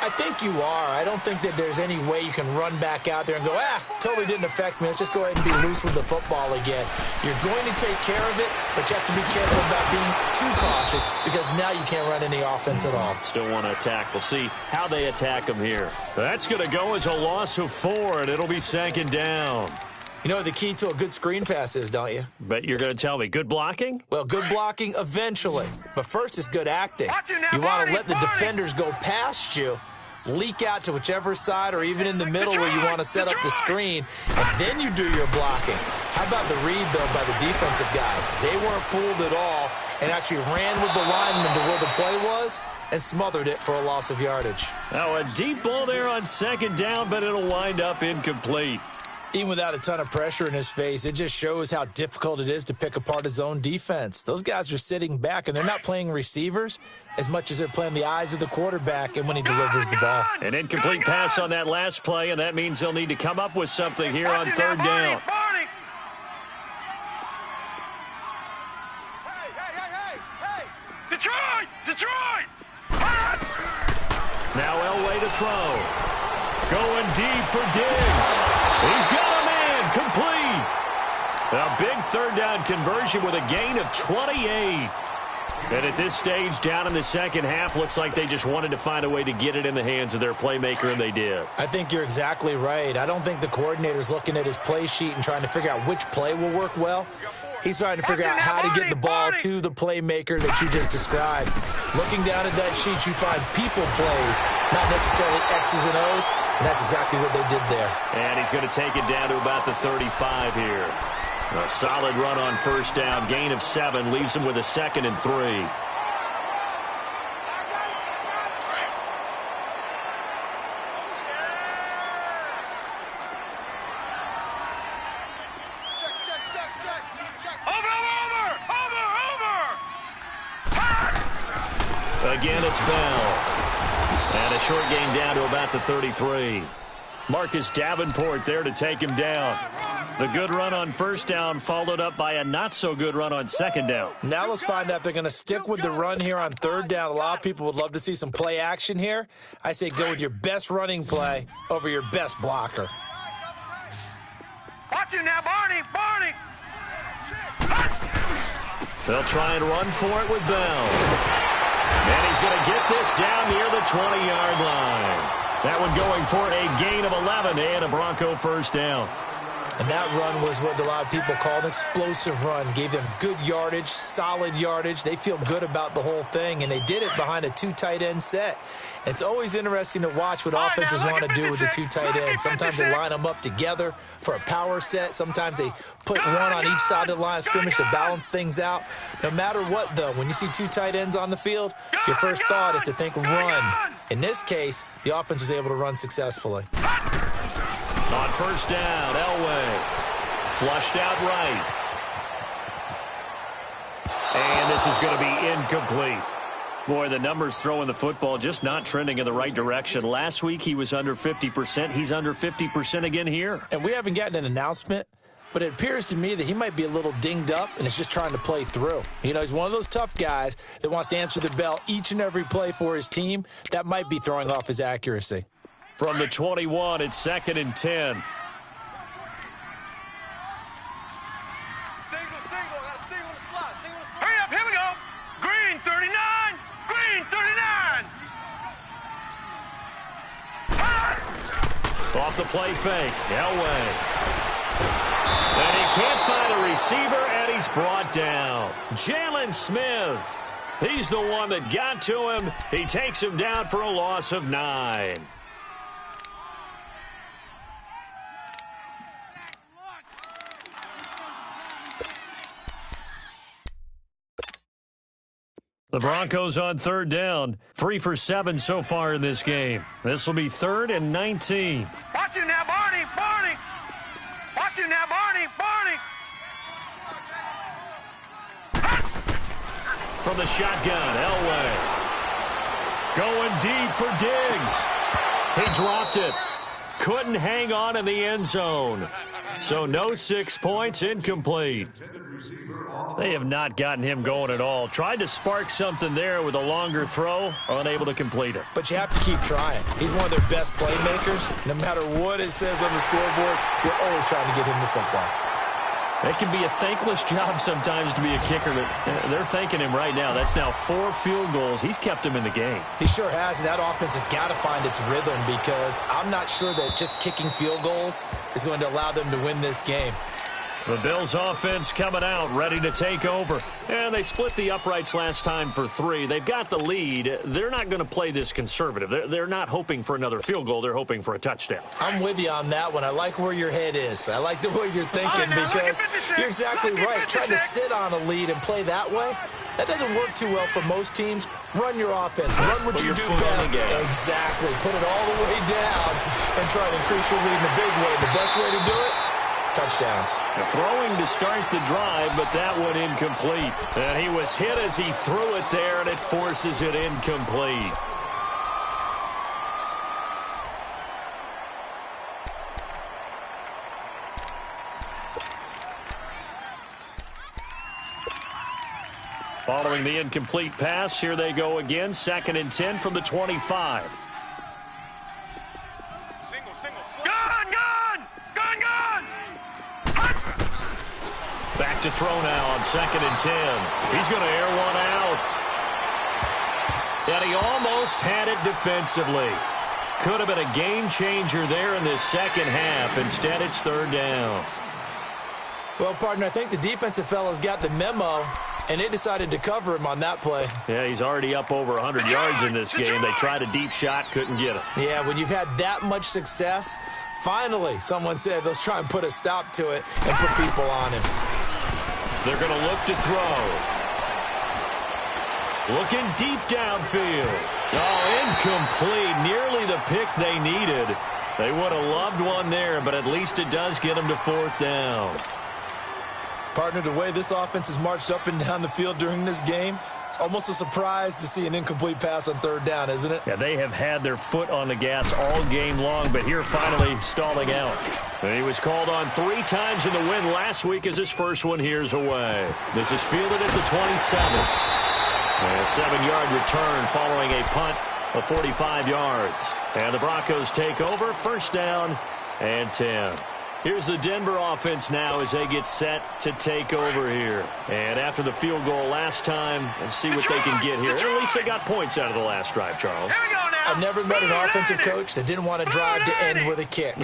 Speaker 2: I think you are. I don't think that there's any way you can run back out there and go, totally didn't affect me. Let's just go ahead and be loose with the football again. You're going to take care of it, but you have to be careful about being too cautious because now you can't run any offense at all.
Speaker 1: Still want to attack. We'll see how they attack him here. That's going to go as a loss of 4, and it'll be 2nd down.
Speaker 2: You know what the key to a good screen pass is, don't you?
Speaker 1: Bet you're going to tell me. Good blocking?
Speaker 2: Well, good blocking eventually. But first is good acting. You want to let the defenders go past you, leak out to whichever side or even in the middle where you want to set up the screen, and then you do your blocking. How about the read, though, by the defensive guys? They weren't fooled at all and actually ran with the lineman to where the play was and smothered it for a loss of yardage.
Speaker 1: Now a deep ball there on second down, but it'll wind up incomplete.
Speaker 2: Even without a ton of pressure in his face, it just shows how difficult it is to pick apart his own defense. Those guys are sitting back, and they're not playing receivers as much as they're playing the eyes of the quarterback and when he delivers the ball.
Speaker 1: An incomplete pass on that last play, and that means they'll need to come up with something here on third down.
Speaker 3: Detroit!
Speaker 1: Now Elway to throw. Going deep for Diggs. He's got a man complete. A big third down conversion with a gain of 28. And at this stage, down in the second half, looks like they just wanted to find a way to get it in the hands of their playmaker, and they did.
Speaker 2: I think you're exactly right. I don't think the coordinator's looking at his play sheet and trying to figure out which play will work well. He's trying to figure out how to get the ball to the playmaker that you just described. Looking down at that sheet, you find people plays, not necessarily X's and O's, and that's exactly what they did there.
Speaker 1: And he's going to take it down to about the 35 here. A solid run on first down, gain of 7, leaves him with a 2nd and 3. Again, it's Bell. And a short gain down to about the 33. Marcus Davenport there to take him down. The good run on first down followed up by a not-so-good run on second down.
Speaker 2: Now let's find out if they're going to stick with the run here on third down. A lot of people would love to see some play action here. I say go with your best running play over your best blocker.
Speaker 3: Watch you now, Barney!
Speaker 1: They'll try and run for it with Bell. And he's going to get this down near the 20-yard line. That one going for a gain of 11 and a Bronco first down.
Speaker 2: And that run was what a lot of people call an explosive run. Gave them good yardage, solid yardage. They feel good about the whole thing, and they did it behind a 2 tight end set. It's always interesting to watch what offenses want to do with the 2 tight ends. Sometimes they line them up together for a power set. Sometimes they put one on each side of the line of scrimmage to balance things out. No matter what, though, when you see 2 tight ends on the field, your first thought is to think run. In this case, the offense was able to run successfully.
Speaker 1: On first down, Elway flushed out right. And this is going to be incomplete. Boy, the numbers throwing the football just not trending in the right direction. Last week he was under 50%. He's under 50% again here.
Speaker 2: And we haven't gotten an announcement, but it appears to me that he might be a little dinged up and is just trying to play through. You know, he's one of those tough guys that wants to answer the bell each and every play for his team. That might be throwing off his accuracy.
Speaker 1: From the 21, it's 2nd and 10.
Speaker 3: Hurry up, here we go. Green 39, green 39.
Speaker 1: Off the play fake, Elway. And he can't find a receiver, and he's brought down. Jalen Smith. He's the one that got to him. He takes him down for a loss of 9. The Broncos on third down. 3 for 7 so far in this game. This will be 3rd and 19.
Speaker 3: Watch you now, Barney! Watch you now, Barney!
Speaker 1: From the shotgun, Elway. Going deep for Diggs. He dropped it. Couldn't hang on in the end zone. So no 6 points, incomplete. They have not gotten him going at all. Tried to spark something there with a longer throw, unable to complete it.
Speaker 2: But you have to keep trying. He's one of their best playmakers. No matter what it says on the scoreboard, you're always trying to get him the football.
Speaker 1: It can be a thankless job sometimes to be a kicker, but they're thanking him right now. That's now 4 field goals. He's kept him in the game.
Speaker 2: He sure has, and that offense has got to find its rhythm because I'm not sure that just kicking field goals is going to allow them to win this game.
Speaker 1: The Bills offense coming out, ready to take over. And they split the uprights last time for 3. They've got the lead. They're not going to play this conservative. They're not hoping for another field goal. They're hoping for a touchdown.
Speaker 2: I'm with you on that one. I like where your head is. I like the way you're thinking because you're exactly right. Trying to sit on a lead and play that way, that doesn't work too well for most teams. Run your offense. Run what you do best. Exactly. Put it all the way down and try to increase your lead in a big way. The best way to do it? Touchdowns.
Speaker 1: Throwing to start the drive, but that one incomplete. And he was hit as he threw it there, and it forces it incomplete. Following the incomplete pass, here they go again. 2nd and 10 from the 25. Back to throw now on 2nd and 10. He's going to air one out. And he almost had it defensively. Could have been a game changer there in this second half. Instead, it's 3rd down.
Speaker 2: Well, partner, I think the defensive fellas got the memo, and they decided to cover him on that play.
Speaker 1: Yeah, he's already up over 100 yards in this game. They tried a deep shot, couldn't get it.
Speaker 2: Yeah, when you've had that much success, finally, someone said, let's try and put a stop to it and put people on him.
Speaker 1: They're going to look to throw. Looking deep downfield. Oh, incomplete. Nearly the pick they needed. They would have loved one there, but at least it does get them to 4th down.
Speaker 2: Partner, the way this offense has marched up and down the field during this game, it's almost a surprise to see an incomplete pass on 3rd down, isn't it?
Speaker 1: Yeah, they have had their foot on the gas all game long, but here finally stalling out. And he was called on 3 times in the win last week as his first one here's away. This is fielded at the 27. A 7-yard return following a punt of 45 yards. And the Broncos take over, 1st down and 10. Here's the Denver offense now as they get set to take over here. And after the field goal last time, let's see what they can get here. At least they got points out of the last drive, Charles.
Speaker 2: I've never met an offensive coach that didn't want to drive to end with a kick.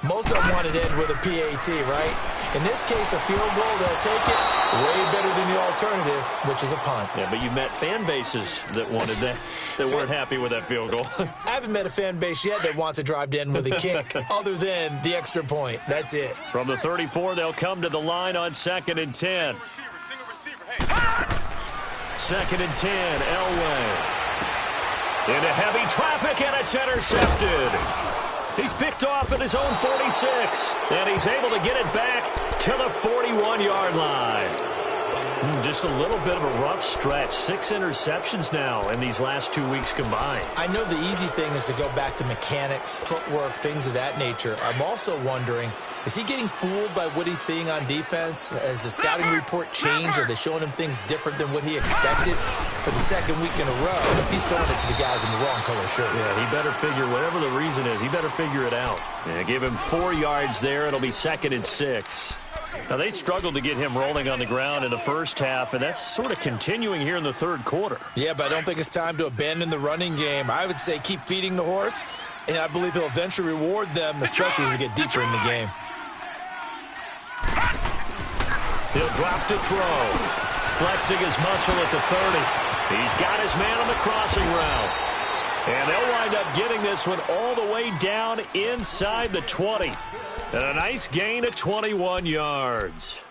Speaker 2: Most of them wanted to end with a PAT, right? In this case, a field goal, they'll take it way better than the alternative, which is a punt.
Speaker 1: Yeah, but you met fan bases that wanted that, that weren't happy with that field goal.
Speaker 2: I haven't met a fan base yet that wants to drive to end with a kick, other than the extra point. That's it.
Speaker 1: From the 34, they'll come to the line on 2nd and 10. 2nd and 10, Elway. Into heavy traffic, and it's intercepted. He's picked off at his own 46, and he's able to get it back to the 41-yard line. Just a little bit of a rough stretch. 6 interceptions now in these last 2 weeks combined.
Speaker 2: I know the easy thing is to go back to mechanics, footwork, things of that nature. I'm also wondering, is he getting fooled by what he's seeing on defense? Has the scouting report changed? Are they showing him things different than what he expected? For the 2nd week in a row, he's throwing it to the guys in the wrong color shirts.
Speaker 1: Yeah, he better figure, whatever the reason is, he better figure it out. Yeah, give him 4 yards there. It'll be 2nd and 6. Now, they struggled to get him rolling on the ground in the first half, and that's sort of continuing here in the 3rd quarter.
Speaker 2: Yeah, but I don't think it's time to abandon the running game. I would say keep feeding the horse, and I believe he'll eventually reward them, especially as we get deeper in the game.
Speaker 1: He'll drop to throw. Flexing his muscle at the 30. He's got his man on the crossing route. And they'll wind up getting this one all the way down inside the 20. And a nice gain of 21 yards.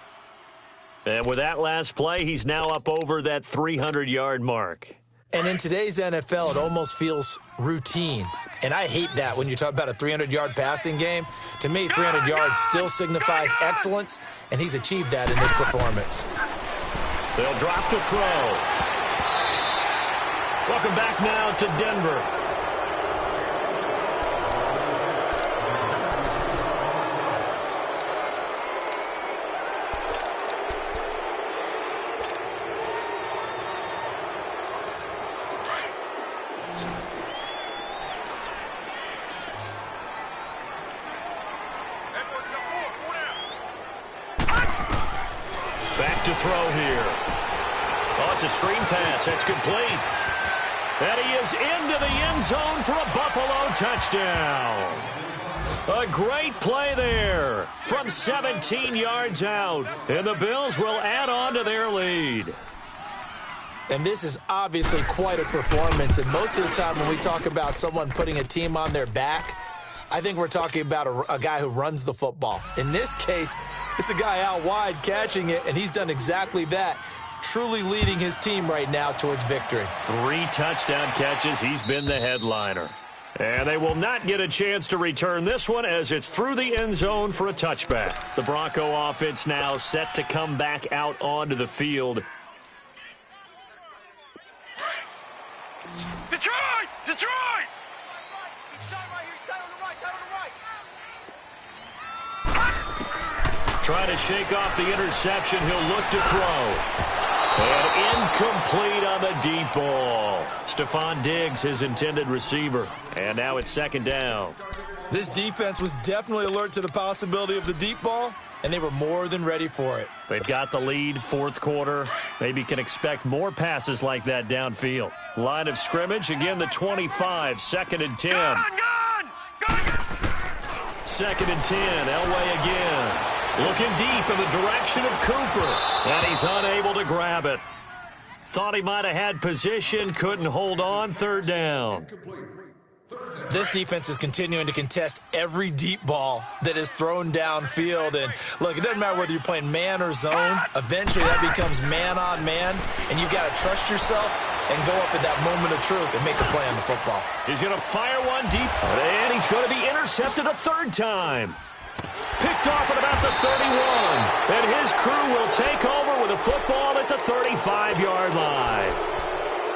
Speaker 1: And with that last play, he's now up over that 300-yard mark.
Speaker 2: And in today's NFL, it almost feels routine. And I hate that when you talk about a 300-yard passing game. To me, 300 yards still signifies excellence, and he's achieved that in this performance.
Speaker 1: They'll drop to throw. Welcome back now to Denver. Back to throw here. Oh, it's a screen pass. That's complete. And he is into the end zone for a Buffalo touchdown. A great play there from 17 yards out. And the Bills will add on to their lead.
Speaker 2: And this is obviously quite a performance. And most of the time when we talk about someone putting a team on their back, I think we're talking about a guy who runs the football. In this case, it's a guy out wide catching it, and he's done exactly that, truly leading his team right now towards victory. 3
Speaker 1: touchdown catches. He's been the headliner. And they will not get a chance to return this one as it's through the end zone for a touchback. The Bronco offense now set to come back out onto the field.
Speaker 3: Detroit! Detroit!
Speaker 1: Trying to shake off the interception. He'll look to throw. And incomplete on the deep ball. Stephon Diggs, his intended receiver. And now it's second down.
Speaker 2: This defense was definitely alert to the possibility of the deep ball, and they were more than ready for it.
Speaker 1: They've got the lead, fourth quarter. Maybe can expect more passes like that downfield. Line of scrimmage, again the 25, second and 10.
Speaker 3: Gone!
Speaker 1: Second and 10, Elway again. Looking deep in the direction of Cooper. And he's unable to grab it. Thought he might have had position, couldn't hold on, third down.
Speaker 2: This defense is continuing to contest every deep ball that is thrown downfield. And, look, it doesn't matter whether you're playing man or zone. Eventually that becomes man-on-man, and you've got to trust yourself and go up at that moment of truth and make a play on the football.
Speaker 1: He's going to fire one deep, and he's going to be intercepted a third time. Picked off at about the 31, and his crew will take over with a football at the 35-yard line.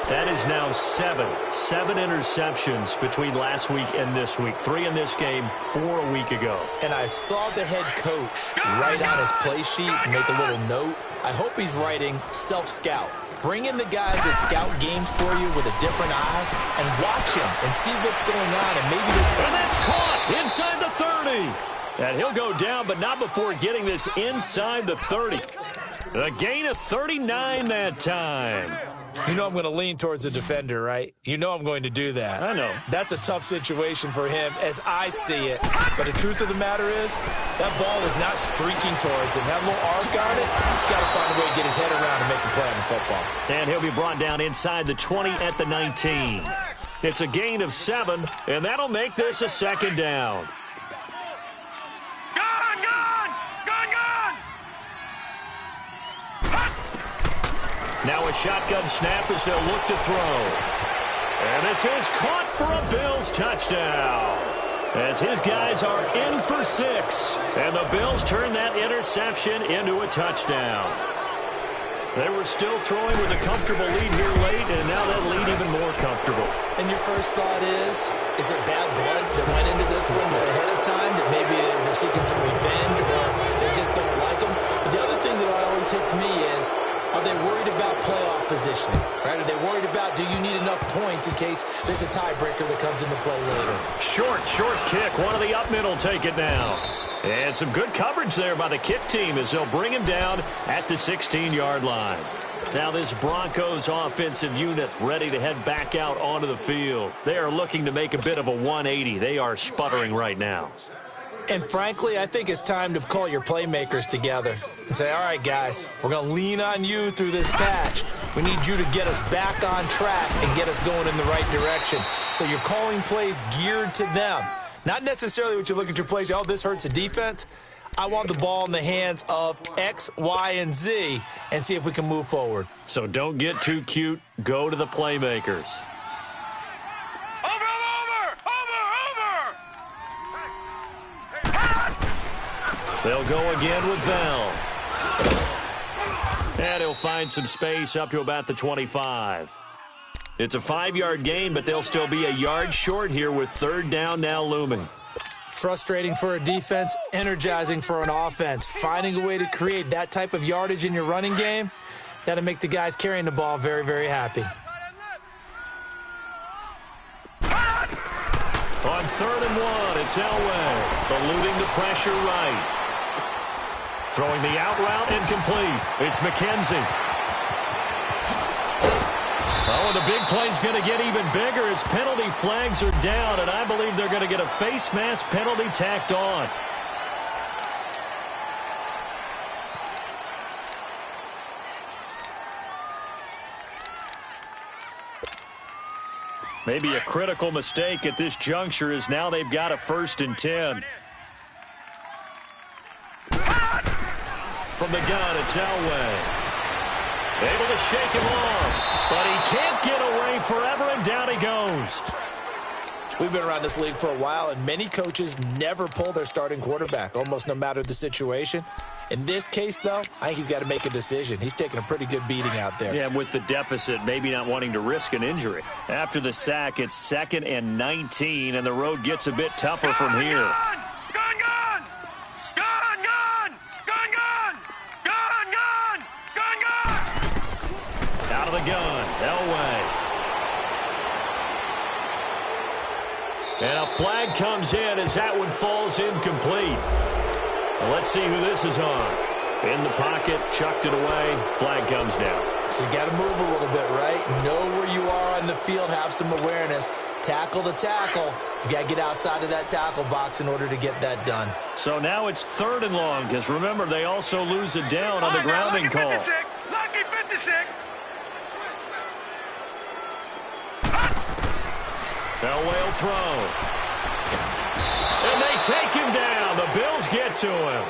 Speaker 1: That is now 7 interceptions between last week and this week. 3 in this game, 4 a week ago.
Speaker 2: And I saw the head coach write on his play sheet and make a little note. I hope he's writing self-scout. Bring in the guys that scout games for you with a different eye and watch him and see what's going on.
Speaker 1: And that's caught inside the 30. And he'll go down, but not before getting this inside the 30. A gain of 39 that time.
Speaker 2: You know I'm going to lean towards the defender, right? You know I'm going to do that.
Speaker 1: I know.
Speaker 2: That's a tough situation for him as I see it. But the truth of the matter is, that ball is not streaking towards him. That little arc on it, he's got to find a way to get his head around and make a play on the football.
Speaker 1: And he'll be brought down inside the 20 at the 19. It's a gain of 7, and that'll make this a second down. Now a shotgun snap as they'll look to throw. And this is caught for a Bills touchdown. As his guys are in for 6. And the Bills turn that interception into a touchdown. They were still throwing with a comfortable lead here late, and now that lead even more comfortable.
Speaker 2: And your first thought is there bad blood that went into this one ahead of time, that maybe they're seeking some revenge or they just don't like them? But the other thing that always hits me is, are they worried about playoff positioning? Right? Are they worried about, do you need enough points in case there's a tiebreaker that comes into play later?
Speaker 1: Short kick. One of the up men will take it now. And some good coverage there by the kick team as they'll bring him down at the 16-yard line. Now this Broncos offensive unit ready to head back out onto the field. They are looking to make a bit of a 180. They are sputtering right now.
Speaker 2: And frankly, I think it's time to call your playmakers together and say, all right, guys, we're going to lean on you through this patch. We need you to get us back on track and get us going in the right direction. So you're calling plays geared to them. Not necessarily what you look at your plays, oh, this hurts the defense. I want the ball in the hands of X, Y, and Z and see if we can move forward.
Speaker 1: So don't get too cute. Go to the playmakers. They'll go again with Bell. And he'll find some space up to about the 25. It's a 5-yard gain, but they'll still be a yard short here with third down now looming.
Speaker 2: Frustrating for a defense, energizing for an offense. Finding a way to create that type of yardage in your running game, that'll make the guys carrying the ball very, very happy. On
Speaker 1: 3rd and 1, it's Elway eluding the pressure right. Throwing the out route, incomplete. It's McKenzie. Oh, and the big play's going to get even bigger as penalty flags are down, and I believe they're going to get a face mask penalty tacked on. Maybe a critical mistake at this juncture is now they've got a 1st and 10. From the gun, it's Elway. Able to shake him off, but he can't get away forever, and down he goes.
Speaker 2: We've been around this league for a while, and many coaches never pull their starting quarterback, almost no matter the situation. In this case, though, I think he's got to make a decision. He's taking a pretty good beating out there.
Speaker 1: Yeah, with the deficit, maybe not wanting to risk an injury. After the sack, it's 2nd and 19, and the road gets a bit tougher from here.
Speaker 3: Gun! Gun! Gun! Gun! Gun! Gun! Gun! Gun! Gun! Gun! Gun!
Speaker 1: Out of the gun, Elway. And a flag comes in as that one falls incomplete. Well, let's see who this is on. In the pocket, chucked it away, flag comes down.
Speaker 2: So you got to move a little bit, right? Know where you are on the field, have some awareness. Tackle to tackle. You got to get outside of that tackle box in order to get that done.
Speaker 1: So now it's 3rd and long, because remember, they also lose it down on the grounding call.
Speaker 3: Lucky 56.
Speaker 1: Elway will throw. And they take him down. The Bills get to him.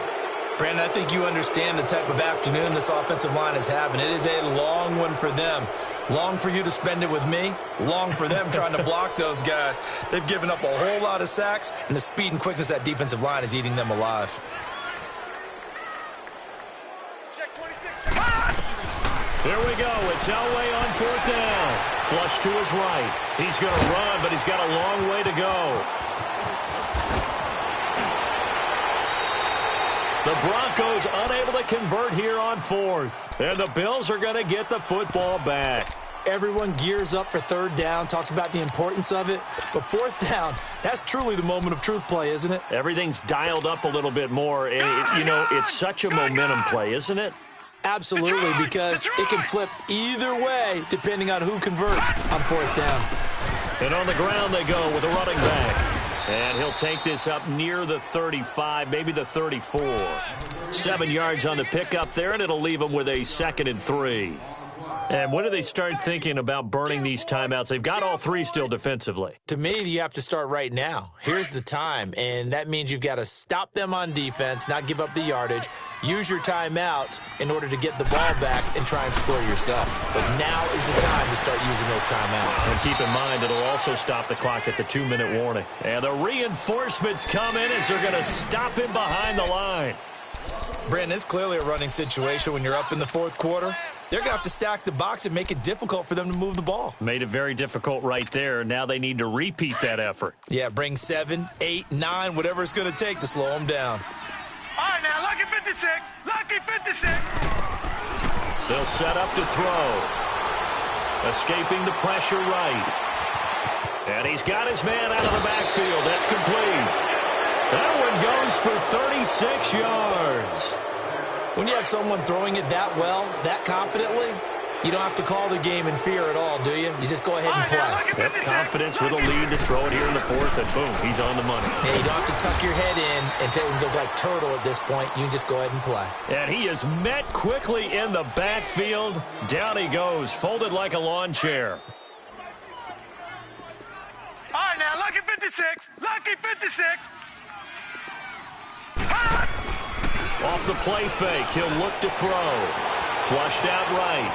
Speaker 2: Brandon, I think you understand the type of afternoon this offensive line is having. It is a long one for them. Long for you to spend it with me. Long for them trying to block those guys. They've given up a whole lot of sacks, and the speed and quickness of that defensive line is eating them alive.
Speaker 1: Here we go. It's Elway on 4th down. Flush to his right. He's going to run, but he's got a long way to go. The Broncos unable to convert here on 4th. And the Bills are going to get the football back.
Speaker 2: Everyone gears up for 3rd down, talks about the importance of it. But 4th down, that's truly the moment of truth play, isn't it?
Speaker 1: Everything's dialed up a little bit more. You know, it's such a momentum play, isn't it?
Speaker 2: Absolutely, because it can flip either way depending on who converts on 4th down.
Speaker 1: And on the ground they go with a running back. And he'll take this up near the 35, maybe the 34. 7 yards on the pickup there, and it'll leave him with a 2nd and 3. And when do they start thinking about burning these timeouts? They've got all 3 still defensively.
Speaker 2: To me, you have to start right now. Here's the time, and that means you've got to stop them on defense, not give up the yardage, use your timeouts in order to get the ball back and try and score yourself. But now is the time to start using those timeouts.
Speaker 1: And keep in mind, it'll also stop the clock at the 2-minute warning. And the reinforcements come in as they're going to stop him behind the line.
Speaker 2: Brandon, it's clearly a running situation when you're up in the 4th quarter. They're going to have to stack the box and make it difficult for them to move the ball.
Speaker 1: Made it very difficult right there. Now they need to repeat that effort.
Speaker 2: Yeah, bring 7, 8, 9, whatever it's going to take to slow them down.
Speaker 3: All right, now, lucky 56. Lucky 56.
Speaker 1: They'll set up to throw. Escaping the pressure right. And he's got his man out of the backfield. That's complete. That one goes for 36 yards.
Speaker 2: When you have someone throwing it that well, that confidently, you don't have to call the game in fear at all, do you? You just go ahead and play.
Speaker 1: Yep, confidence with a lead to throw it here in the 4th, and boom, he's on the money.
Speaker 2: Yeah, you don't have to tuck your head in and go like turtle at this point. You can just go ahead and play.
Speaker 1: And he is met quickly in the backfield. Down he goes, folded like a lawn chair.
Speaker 3: All right, now, lucky 56. Lucky 56.
Speaker 1: Off the play fake, he'll look to throw. Flushed out right.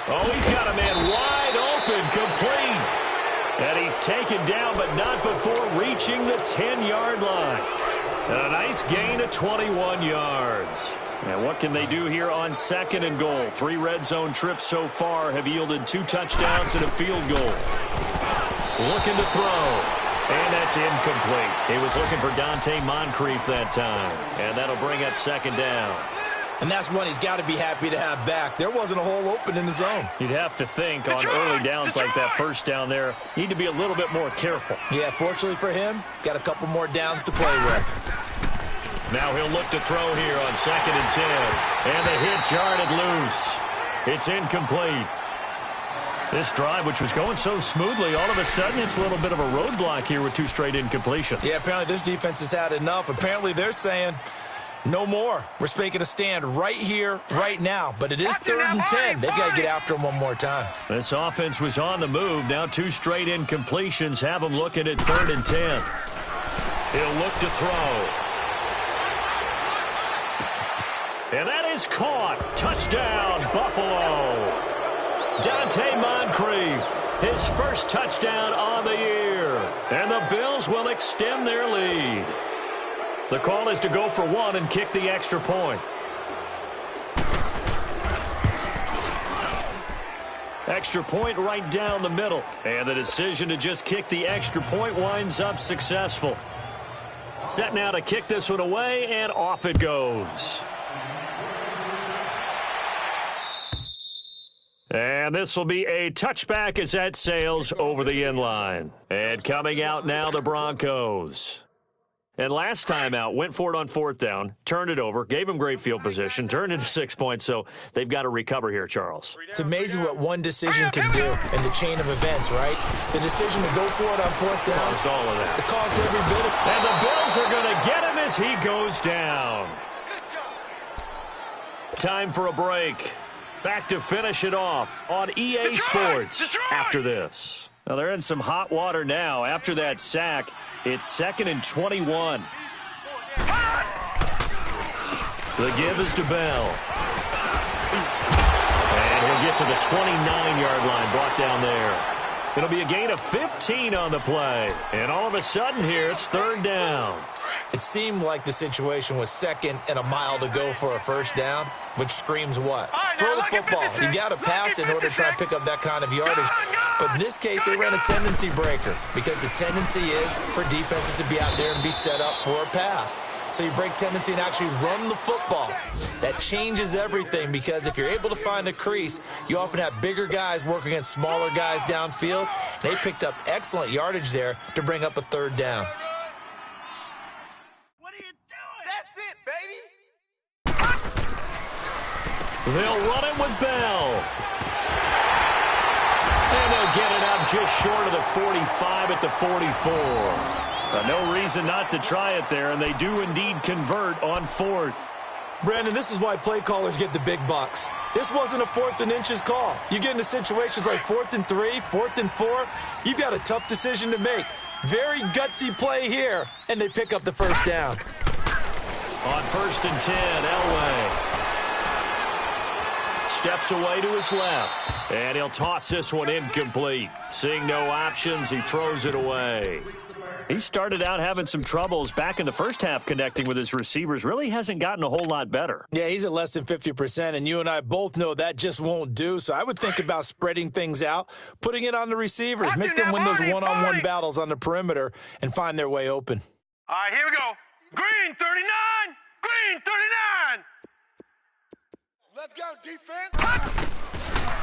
Speaker 1: Oh, he's got a man wide open, complete. And he's taken down, but not before reaching the 10-yard line. And a nice gain of 21 yards. And what can they do here on 2nd and goal? 3 red zone trips so far have yielded 2 touchdowns and a field goal. Looking to throw. And that's incomplete. He was looking for Dante Moncrief that time. And that'll bring up 2nd down.
Speaker 2: And that's one he's got to be happy to have back. There wasn't a hole open in the zone.
Speaker 1: You'd have to think on early downs like that 1st down there, need to be a little bit more careful.
Speaker 2: Yeah, fortunately for him, got a couple more downs to play with.
Speaker 1: Now he'll look to throw here on 2nd and 10. And the hit jarred it loose. It's incomplete. This drive, which was going so smoothly, all of a sudden it's a little bit of a roadblock here with 2 straight incompletions.
Speaker 2: Yeah, apparently this defense has had enough. Apparently they're saying no more. We're making a stand right here, right now. But it is 3rd and 10. They've got to get after him one more time.
Speaker 1: This offense was on the move. Now 2 straight incompletions have them looking at 3rd and 10. He'll look to throw. And that is caught. Touchdown, Buffalo. Dante Moncrief, his first touchdown on the year. And the Bills will extend their lead. The call is to go for 1 and kick the extra point. Extra point right down the middle. And the decision to just kick the extra point winds up successful. Set now to kick this one away, and off it goes. And this will be a touchback as that sails over the end line. And coming out now, the Broncos. And last time out, went for it on 4th down, turned it over, gave him great field position, turned into 6 points, so they've got to recover here, Charles.
Speaker 2: It's amazing what one decision can do in the chain of events, right? The decision to go for it on 4th down.
Speaker 1: Caused all of that.
Speaker 2: It caused every bit of it.
Speaker 1: And the Bills are going to get him as he goes down. Time for a break. Back to finish it off on EA Sports after this. Now they're in some hot water now. After that sack, it's 2nd and 21. The give is to Bell. And he'll get to the 29-yard line, brought down there. It'll be a gain of 15 on the play. And all of a sudden here, it's 3rd down.
Speaker 2: It seemed like the situation was 2nd and a mile to go for a 1st down, which screams what? Throw the football. You got to pass in order to try and pick up that kind of yardage. But in this case, they ran a tendency breaker because the tendency is for defenses to be out there and be set up for a pass. So you break tendency and actually run the football. That changes everything because if you're able to find a crease, you often have bigger guys working against smaller guys downfield. They picked up excellent yardage there to bring up a 3rd down.
Speaker 1: They'll run it with Bell. And they'll get it up just short of the 45 at the 44. No reason not to try it there, and they do indeed convert on 4th.
Speaker 2: Brandon, this is why play callers get the big bucks. This wasn't a 4th and inches call. You get into situations like 4th and 3, 4th and 4. You've got a tough decision to make. Very gutsy play here, and they pick up the 1st down.
Speaker 1: On 1st and 10, Elway steps away to his left, and he'll toss this one incomplete. Seeing no options, he throws it away. He started out having some troubles back in the first half connecting with his receivers. Really hasn't gotten a whole lot better.
Speaker 2: Yeah, he's at less than 50%, and you and I both know that just won't do. So I would think about spreading things out, putting it on the receivers, make them win those one-on-one battles on the perimeter, and find their way open.
Speaker 3: All right, here we go. Green 39, green 39. Let's go, defense.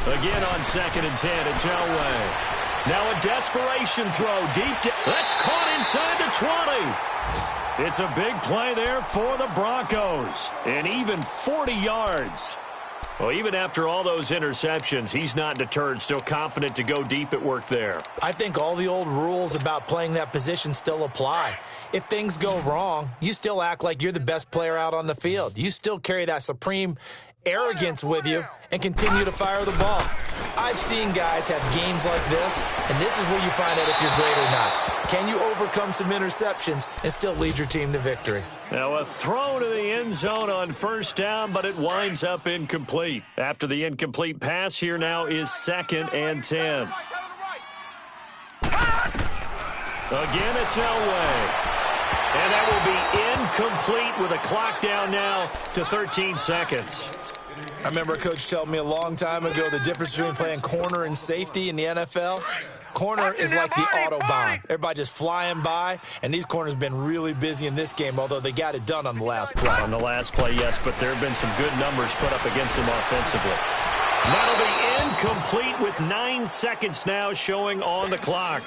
Speaker 1: Again on 2nd and 10, it's Elway. Now a desperation throw deep. That's caught inside the 20. It's a big play there for the Broncos. And even 40 yards. Well, even after all those interceptions, he's not deterred, still confident to go deep at work there.
Speaker 2: I think all the old rules about playing that position still apply. If things go wrong, you still act like you're the best player out on the field. You still carry that supreme arrogance with you and continue to fire the ball. I've seen guys have games like this, and this is where you find out if you're great or not. Can you overcome some interceptions and still lead your team to victory?
Speaker 1: Now a throw to the end zone on 1st down, but it winds up incomplete. After the incomplete pass, here now is 2nd and 10. Again, it's Elway. And that will be incomplete with a clock down now to 13 seconds.
Speaker 2: I remember a coach telling me a long time ago the difference between playing corner and safety in the NFL. Corner is like the Autobahn. Everybody just flying by, and these corners have been really busy in this game, although they got it done on the last play.
Speaker 1: On the last play, yes, but there have been some good numbers put up against them offensively. That'll be incomplete with 9 seconds now showing on the clock.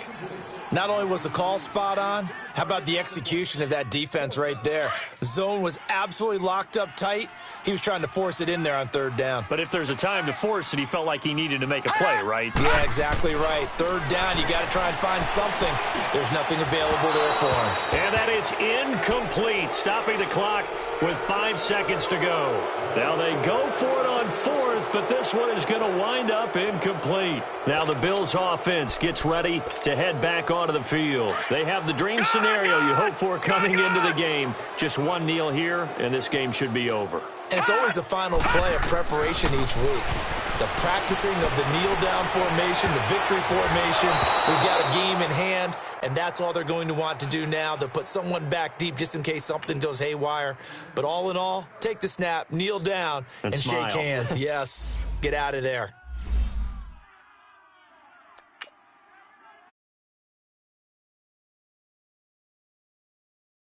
Speaker 2: Not only was the call spot on, how about the execution of that defense right there? The zone was absolutely locked up tight. He was trying to force it in there on third down.
Speaker 1: But if there's a time to force it, he felt like he needed to make a play, right?
Speaker 2: Yeah, exactly right. Third down, you got to try and find something. There's nothing available there for him.
Speaker 1: And that is incomplete, stopping the clock with 5 seconds to go. Now they go for it on fourth, but this one is going to wind up incomplete. Now the Bills offense gets ready to head back onto the field. They have the dream scenario you hope for coming into the game. Just one kneel here, and this game should be over.
Speaker 2: And it's always the final play of preparation each week. The practicing of the kneel-down formation, the victory formation. We've got a game in hand, and that's all they're going to want to do now. They'll put someone back deep just in case something goes haywire. But all in all, take the snap, kneel down, and
Speaker 1: smile.
Speaker 2: shake hands. Yes, get out of there.